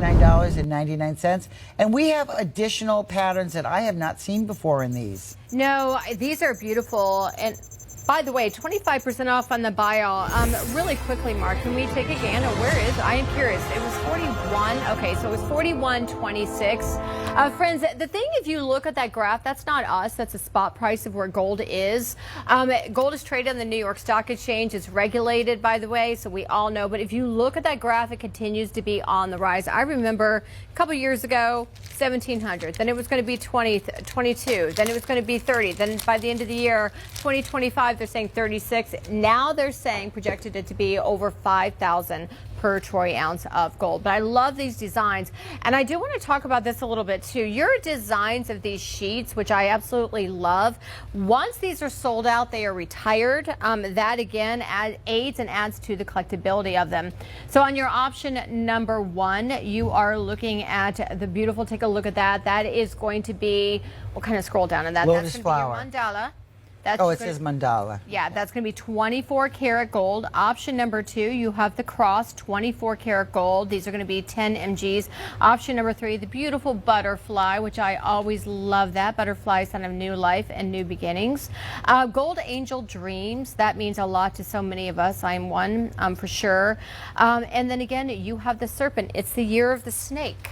$49.99. And we have additional patterns that I have not seen before in these. No, these are beautiful. And by the way, 25% off on the buy all. Really quickly, Mark, can we take a gander? Where is? I am curious. It was 41. Okay, so it was 41.26. Friends, the thing, if you look at that graph, that's not us. That's a spot price of where gold is. Gold is traded on the New York Stock Exchange. It's regulated, by the way, so we all know. But if you look at that graph, it continues to be on the rise. I remember a couple years ago, 1,700. Then it was going to be 22. Then it was going to be 30. Then by the end of the year, 2025. They're saying 36. Now they're saying projected it to be over 5,000 per troy ounce of gold. But I love these designs, and I do want to talk about this a little bit too. Your designs of these sheets, which I absolutely love, once these are sold out, they are retired. That again aids and adds to the collectability of them. So on your option number 1, you are looking at the beautiful, take a look at that. That is going to be, we'll kind of scroll down on that. Lotus That's flower. Be your mandala. It says mandala. Yeah, that's going to be 24 karat gold. Option number 2, you have the cross, 24 karat gold. These are going to be 10 mgs. Option number 3, the beautiful butterfly, which I always love that. Butterfly sign of new life and new beginnings. Gold angel dreams. That means a lot to so many of us. I'm one for sure. And then again, you have the serpent. It's the year of the snake.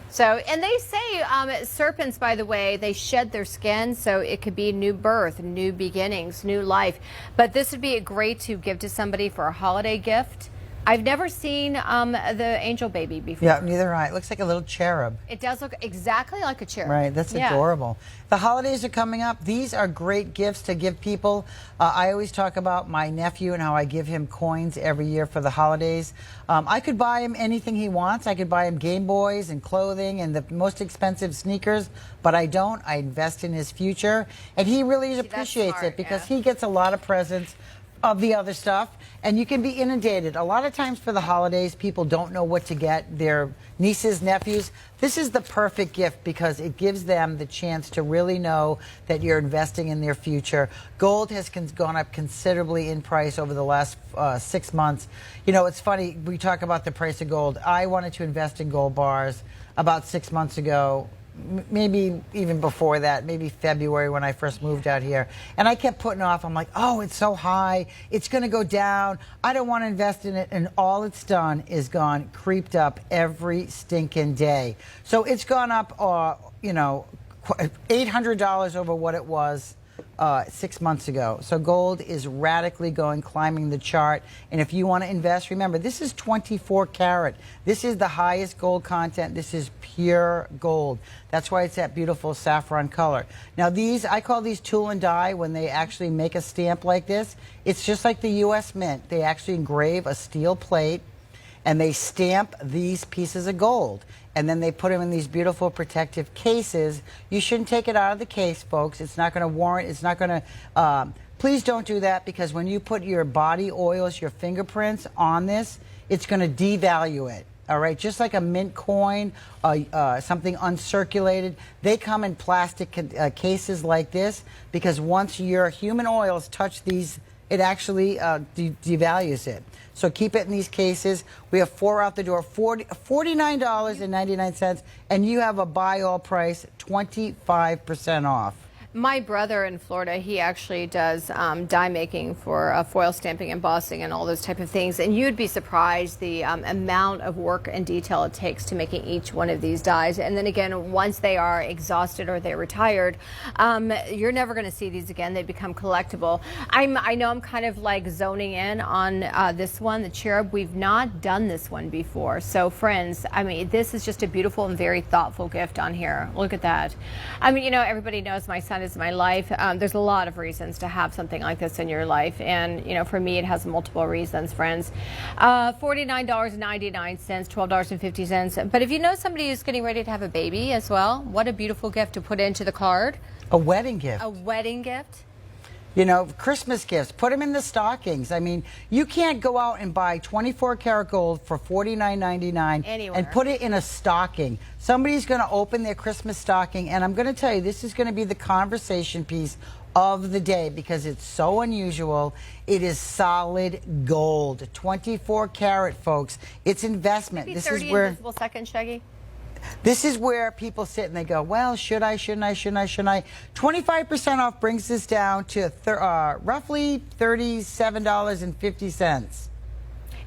So, and they say serpents, by the way, they shed their skin, so it could be new birth, new beginnings, new life. But this would be great to give to somebody for a holiday gift. I've never seen the angel baby before. Yeah, neither have I. It looks like a little cherub. It does look exactly like a cherub. Right, that's adorable. The holidays are coming up. These are great gifts to give people. I always talk about my nephew and how I give him coins every year for the holidays. I could buy him anything he wants. I could buy him Game Boys and clothing and the most expensive sneakers, but I don't. I invest in his future, and he really appreciates it because he gets a lot of presents of the other stuff, and you can be inundated. A lot of times for the holidays, people don't know what to get their nieces, nephews. This is the perfect gift because it gives them the chance to really know that you're investing in their future. Gold has gone up considerably in price over the last 6 months. You know, it's funny, we talk about the price of gold. I wanted to invest in gold bars about 6 months ago. Maybe even before that, maybe February when I first moved out here. And I kept putting off, I'm like, oh, it's so high, it's going to go down, I don't want to invest in it. And all it's done is gone, creeped up every stinking day. So it's gone up, you know, $800 over what it was 6 months ago. So gold is radically climbing the chart. And if you want to invest, remember, this is 24 karat. This is the highest gold content. This is pure gold. That's why it's that beautiful saffron color. Now these, I call these tool and die when they actually make a stamp like this. It's just like the U.S. Mint. They actually engrave a steel plate and they stamp these pieces of gold. And then they put them in these beautiful protective cases. You shouldn't take it out of the case, folks. It's not going to warrant, it's not going to, please don't do that, because when you put your body oils, your fingerprints on this, it's going to devalue it. All right, just like a mint coin, something uncirculated, they come in plastic cases like this, because once your human oils touch these, it actually devalues it. So keep it in these cases. We have 4 out the door, $49.99, and you have a buy all price, 25% off. My brother in Florida, he actually does die making for foil stamping, embossing, and all those type of things. And you'd be surprised the amount of work and detail it takes to making each one of these dies. And then again, once they are exhausted or they're retired, you're never going to see these again. They become collectible. I know I'm kind of like zoning in on this one, the cherub. We've not done this one before. So friends, I mean, this is just a beautiful and very thoughtful gift on here. Look at that. I mean, you know, everybody knows my son is my life. There's a lot of reasons to have something like this in your life, and you know, for me it has multiple reasons, friends. $49.99, $12.50. But if you know somebody who's getting ready to have a baby as well, what a beautiful gift to put into the card. A wedding gift. A wedding gift. You know, Christmas gifts, put them in the stockings. I mean, you can't go out and buy 24 karat gold for $49.99 and put it in a stocking. Somebody's going to open their Christmas stocking, and I'm going to tell you, this is going to be the conversation piece of the day because it's so unusual. It is solid gold, 24 karat, folks. It's investment. Maybe This 30 is where invisible seconds, Shaggy. this is where people sit and they go, well, should I, shouldn't I, shouldn't I, shouldn't I? 25% off brings this down to roughly $37.50.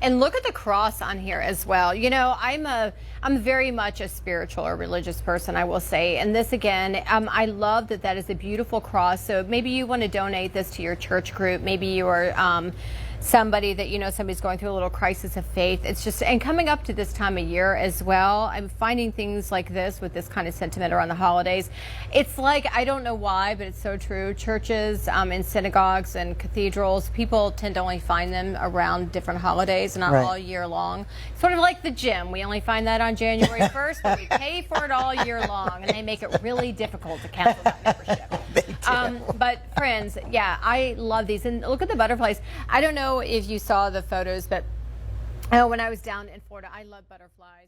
And look at the cross on here as well. You know, I'm very much a spiritual or religious person, I will say. And this again, I love that that is a beautiful cross. So maybe you want to donate this to your church group. Maybe you are somebody that, you know, somebody's going through a little crisis of faith. It's just, and coming up to this time of year as well, I'm finding things like this with this kind of sentiment around the holidays. It's like, I don't know why, but it's so true. Churches and synagogues and cathedrals, people tend to only find them around different holidays, not all year long. Sort of like the gym. We only find that on January 1st, but we pay for it all year long, and they make it really difficult to cancel that membership. But friends, yeah, I love these. And look at the butterflies. I don't know if you saw the photos, but when I was down in Florida, I love butterflies.